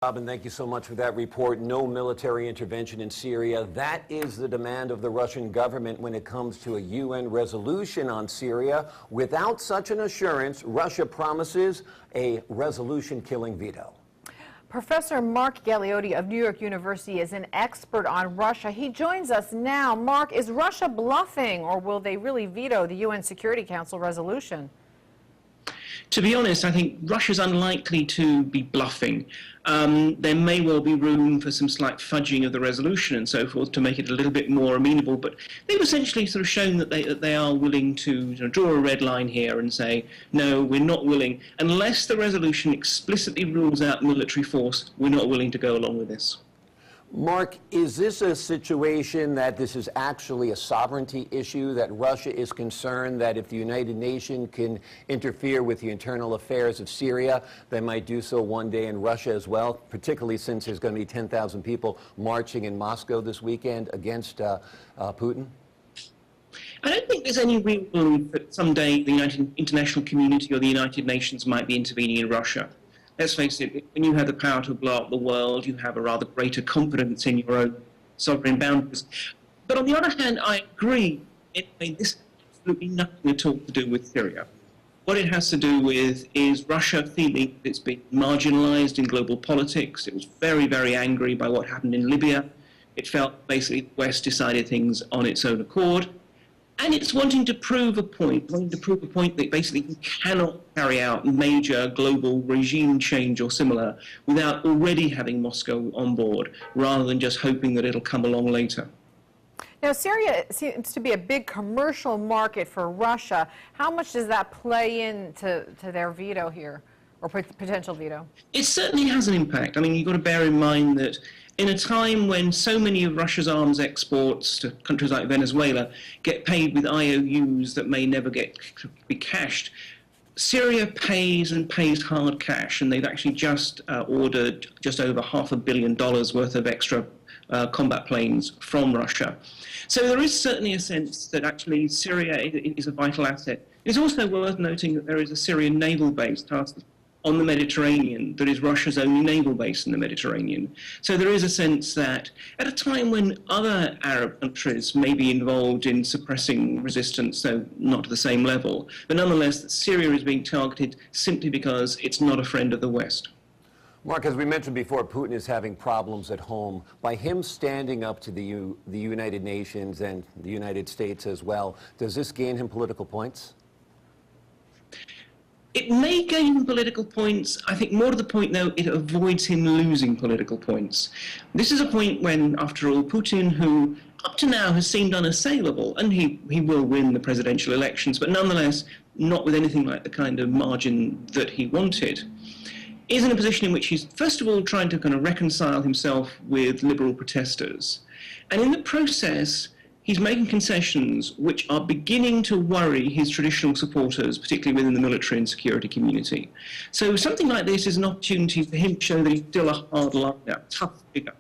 And thank you so much for that report. No military intervention in Syria. That is the demand of the Russian government when it comes to a UN resolution on Syria. Without such an assurance, Russia promises a resolution-killing veto. Professor Mark Galeotti of New York University is an expert on Russia. He joins us now. Mark, is Russia bluffing, or will they really veto the UN Security Council resolution? To be honest, I think Russia's unlikely to be bluffing. There may well be room for some slight fudging of the resolution and so forth to make it a little bit more amenable, but they've essentially sort of shown that they are willing to draw a red line here and say, no, we're not willing. Unless the resolution explicitly rules out military force, we're not willing to go along with this. Mark, is this a situation that this is actually a sovereignty issue, that Russia is concerned that if the United Nations can interfere with the internal affairs of Syria, they might do so one day in Russia as well, particularly since there's going to be 10,000 people marching in Moscow this weekend against Putin? I don't think there's any real belief that someday the international community or the United Nations might be intervening in Russia. Let's face it, when you have the power to blow up the world, you have a rather greater confidence in your own sovereign boundaries. But on the other hand, I agree, this has absolutely nothing at all to do with Syria. What it has to do with is Russia feeling that it's been marginalized in global politics. It was very, very angry by what happened in Libya. It felt basically the West decided things on its own accord. And it's wanting to prove a point, that basically you cannot carry out major global regime change or similar without already having Moscow on board, rather than just hoping that it'll come along later. Now, Syria seems to be a big commercial market for Russia. How much does that play into their veto here, or potential veto? It certainly has an impact. I mean, you've got to bear in mind that in a time when so many of Russia's arms exports to countries like Venezuela get paid with IOUs that may never be cashed, Syria pays and pays hard cash, and they've actually just ordered just over $500 million worth of extra combat planes from Russia. So there is certainly a sense that actually Syria is a vital asset. It's also worth noting that there is a Syrian naval base tasked on the Mediterranean that is Russia's only naval base in the Mediterranean. So there is a sense that at a time when other Arab countries may be involved in suppressing resistance, though not to the same level, but nonetheless that Syria is being targeted simply because it's not a friend of the West. Mark, as we mentioned before, Putin is having problems at home. By him standing up to the United Nations and the United States as well, does this gain him political points? It may gain him political points. I think more to the point, though, it avoids him losing political points. This is a point when, after all, Putin, who up to now has seemed unassailable, and he will win the presidential elections, but nonetheless not with anything like the kind of margin that he wanted, is in a position in which he's, first of all, trying to kind of reconcile himself with liberal protesters. And in the process, he's making concessions which are beginning to worry his traditional supporters, particularly within the military and security community. So something like this is an opportunity for him to show that he's still a hard liner, tough figure.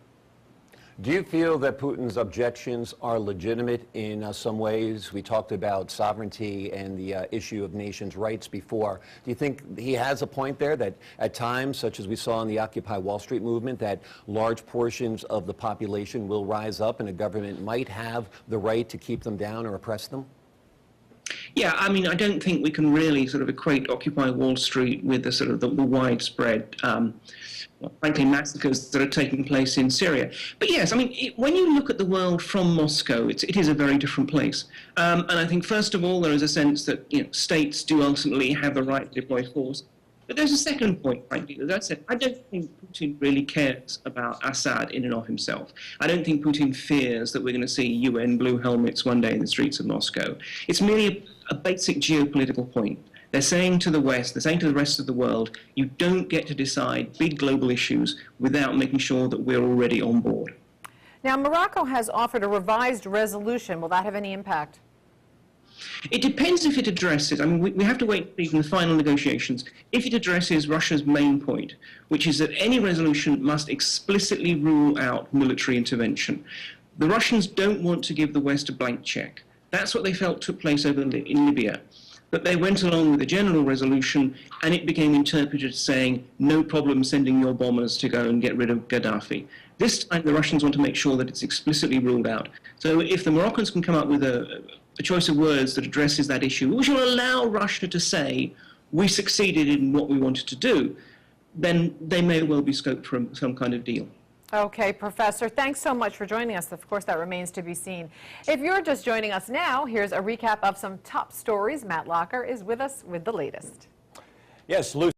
Do you feel that Putin's objections are legitimate in some ways? We talked about sovereignty and the issue of nations' rights before. Do you think he has a point there that at times, such as we saw in the Occupy Wall Street movement, that large portions of the population will rise up and a government might have the right to keep them down or oppress them? Yeah, I mean, I don't think we can really sort of equate Occupy Wall Street with the sort of the widespread, frankly, massacres that are taking place in Syria. But yes, I mean, when you look at the world from Moscow, it is a very different place. And I think, first of all, there is a sense that states do ultimately have the right to deploy force. But there's a second point, frankly, as I said, I don't think Putin really cares about Assad in and of himself. I don't think Putin fears that we're going to see UN blue helmets one day in the streets of Moscow. It's merely a basic geopolitical point. They're saying to the West, they're saying to the rest of the world, you don't get to decide big global issues without making sure that we're already on board. Now, Morocco has offered a revised resolution. Will that have any impact? It depends if it addresses, I mean, we have to wait for the final negotiations, if it addresses Russia's main point, which is that any resolution must explicitly rule out military intervention. The Russians don't want to give the West a blank check. That's what they felt took place over in Libya. But they went along with a general resolution, and it became interpreted as saying, no problem sending your bombers to go and get rid of Gaddafi. This time, the Russians want to make sure that it's explicitly ruled out. So if the Moroccans can come up with a choice of words that addresses that issue, which will allow Russia to say, we succeeded in what we wanted to do, then they may well be scoped for some kind of deal. Okay, Professor, thanks so much for joining us. Of course, that remains to be seen. If you're just joining us now, here's a recap of some top stories. Matt Locker is with us with the latest. Yes, Lucy.